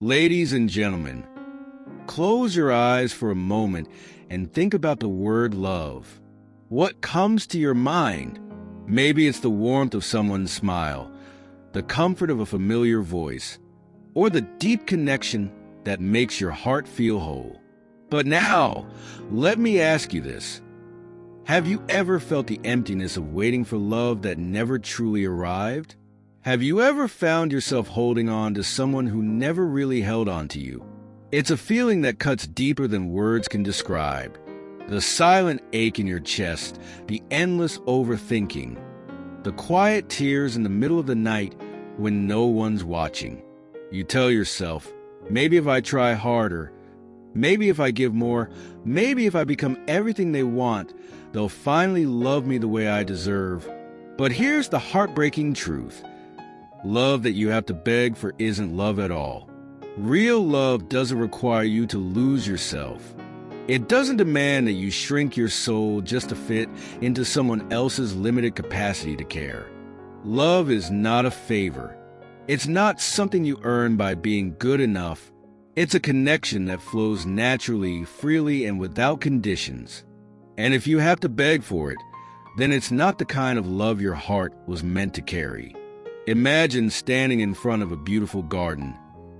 Ladies and gentlemen, close your eyes for a moment and think about the word love. What comes to your mind? Maybe it's the warmth of someone's smile, the comfort of a familiar voice, or the deep connection that makes your heart feel whole. But now, let me ask you this. Have you ever felt the emptiness of waiting for love that never truly arrived? Have you ever found yourself holding on to someone who never really held on to you? It's a feeling that cuts deeper than words can describe. The silent ache in your chest, the endless overthinking, the quiet tears in the middle of the night when no one's watching. You tell yourself, maybe if I try harder, maybe if I give more, maybe if I become everything they want, they'll finally love me the way I deserve. But here's the heartbreaking truth. Love that you have to beg for isn't love at all. Real love doesn't require you to lose yourself. It doesn't demand that you shrink your soul just to fit into someone else's limited capacity to care. Love is not a favor. It's not something you earn by being good enough. It's a connection that flows naturally, freely, and without conditions. And if you have to beg for it, then it's not the kind of love your heart was meant to carry. Imagine standing in front of a beautiful garden,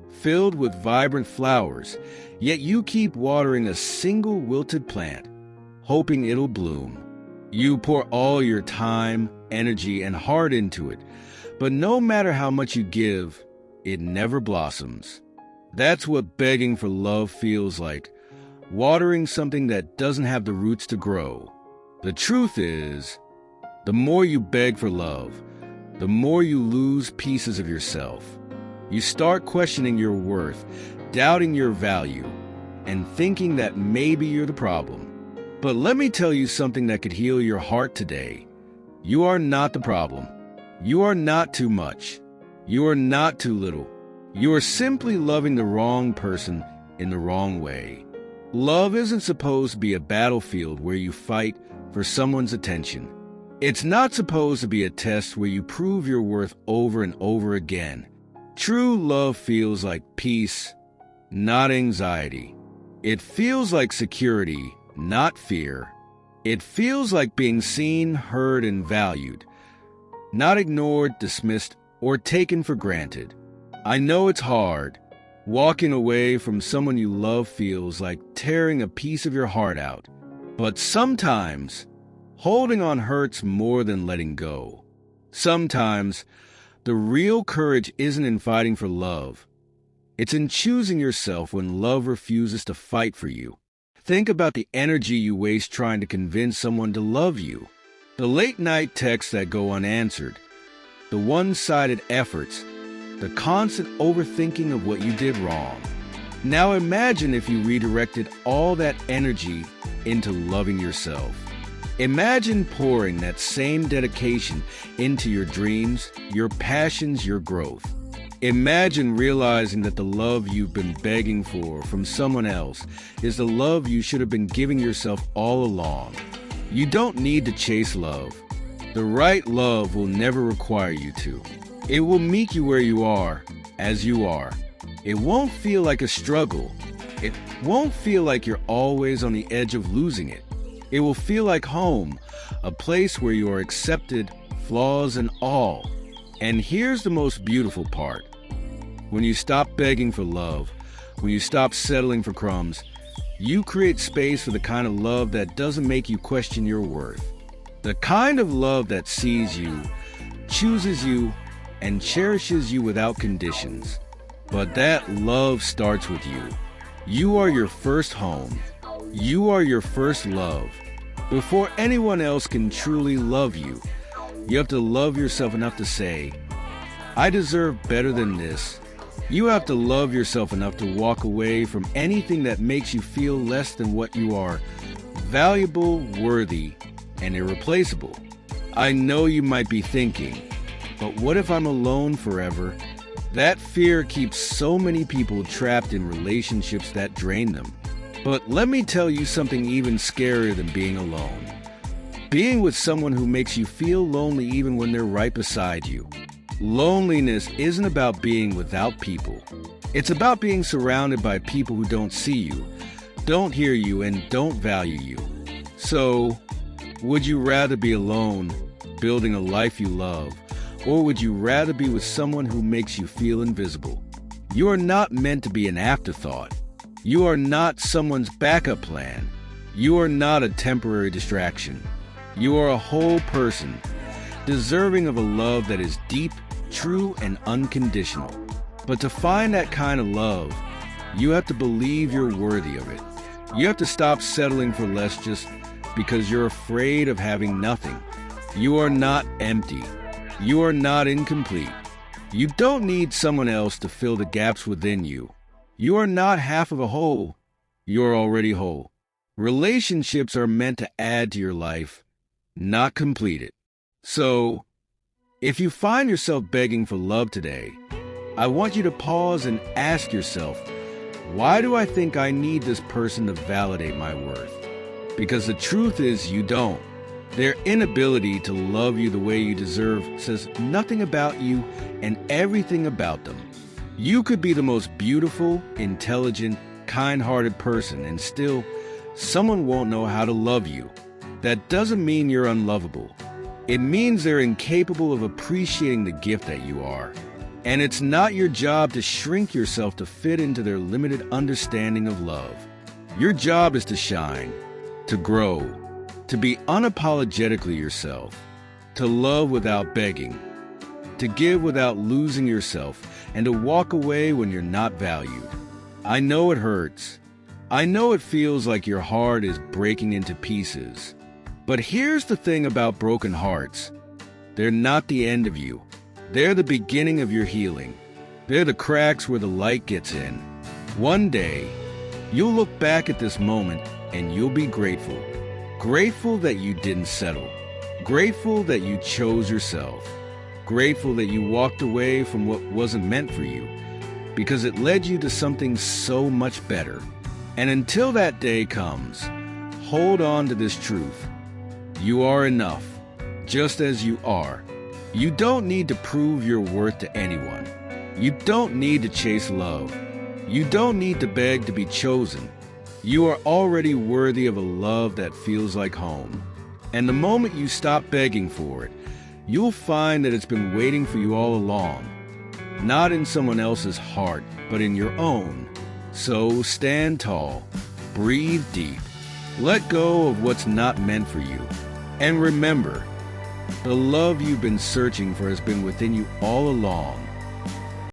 filled with vibrant flowers, yet you keep watering a single wilted plant, hoping it'll bloom. You pour all your time, energy, and heart into it, but no matter how much you give, it never blossoms. That's what begging for love feels like, watering something that doesn't have the roots to grow. The truth is, the more you beg for love, the more you lose pieces of yourself. You start questioning your worth, doubting your value, and thinking that maybe you're the problem. But let me tell you something that could heal your heart today. You are not the problem. You are not too much. You are not too little. You are simply loving the wrong person in the wrong way. Love isn't supposed to be a battlefield where you fight for someone's attention. It's not supposed to be a test where you prove your worth over and over again. True love feels like peace, not anxiety. It feels like security, not fear. It feels like being seen, heard, and valued, not ignored, dismissed, or taken for granted. I know it's hard. Walking away from someone you love feels like tearing a piece of your heart out. But sometimes, holding on hurts more than letting go. Sometimes, the real courage isn't in fighting for love. It's in choosing yourself when love refuses to fight for you. Think about the energy you waste trying to convince someone to love you. The late-night texts that go unanswered. The one-sided efforts. The constant overthinking of what you did wrong. Now imagine if you redirected all that energy into loving yourself. Imagine pouring that same dedication into your dreams, your passions, your growth. Imagine realizing that the love you've been begging for from someone else is the love you should have been giving yourself all along. You don't need to chase love. The right love will never require you to. It will meet you where you are, as you are. It won't feel like a struggle. It won't feel like you're always on the edge of losing it. It will feel like home, a place where you are accepted, flaws and all. And here's the most beautiful part. When you stop begging for love, when you stop settling for crumbs, you create space for the kind of love that doesn't make you question your worth. The kind of love that sees you, chooses you, and cherishes you without conditions. But that love starts with you. You are your first home. You are your first love. Before anyone else can truly love you, you have to love yourself enough to say, I deserve better than this. You have to love yourself enough to walk away from anything that makes you feel less than what you are, valuable, worthy, and irreplaceable. I know you might be thinking, but what if I'm alone forever? That fear keeps so many people trapped in relationships that drain them. But let me tell you something even scarier than being alone. Being with someone who makes you feel lonely even when they're right beside you. Loneliness isn't about being without people. It's about being surrounded by people who don't see you, don't hear you, and don't value you. So, would you rather be alone, building a life you love, or would you rather be with someone who makes you feel invisible? You are not meant to be an afterthought. You are not someone's backup plan. You are not a temporary distraction. You are a whole person, deserving of a love that is deep, true, and unconditional. But to find that kind of love, you have to believe you're worthy of it. You have to stop settling for less just because you're afraid of having nothing. You are not empty. You are not incomplete. You don't need someone else to fill the gaps within you. You are not half of a whole. You are already whole. Relationships are meant to add to your life, not complete it. So, if you find yourself begging for love today, I want you to pause and ask yourself, why do I think I need this person to validate my worth? Because the truth is you don't. Their inability to love you the way you deserve says nothing about you and everything about them. You could be the most beautiful, intelligent, kind-hearted person, and still, someone won't know how to love you. That doesn't mean you're unlovable. It means they're incapable of appreciating the gift that you are. And it's not your job to shrink yourself to fit into their limited understanding of love. Your job is to shine, to grow, to be unapologetically yourself, to love without begging, to give without losing yourself, and to walk away when you're not valued. I know it hurts. I know it feels like your heart is breaking into pieces. But here's the thing about broken hearts. They're not the end of you. They're the beginning of your healing. They're the cracks where the light gets in. One day, you'll look back at this moment and you'll be grateful. Grateful that you didn't settle. Grateful that you chose yourself. Grateful that you walked away from what wasn't meant for you, because it led you to something so much better. And until that day comes, hold on to this truth. You are enough, just as you are. You don't need to prove your worth to anyone. You don't need to chase love. You don't need to beg to be chosen. You are already worthy of a love that feels like home. And the moment you stop begging for it, you'll find that it's been waiting for you all along. Not in someone else's heart, but in your own. So stand tall, breathe deep, let go of what's not meant for you. And remember, the love you've been searching for has been within you all along.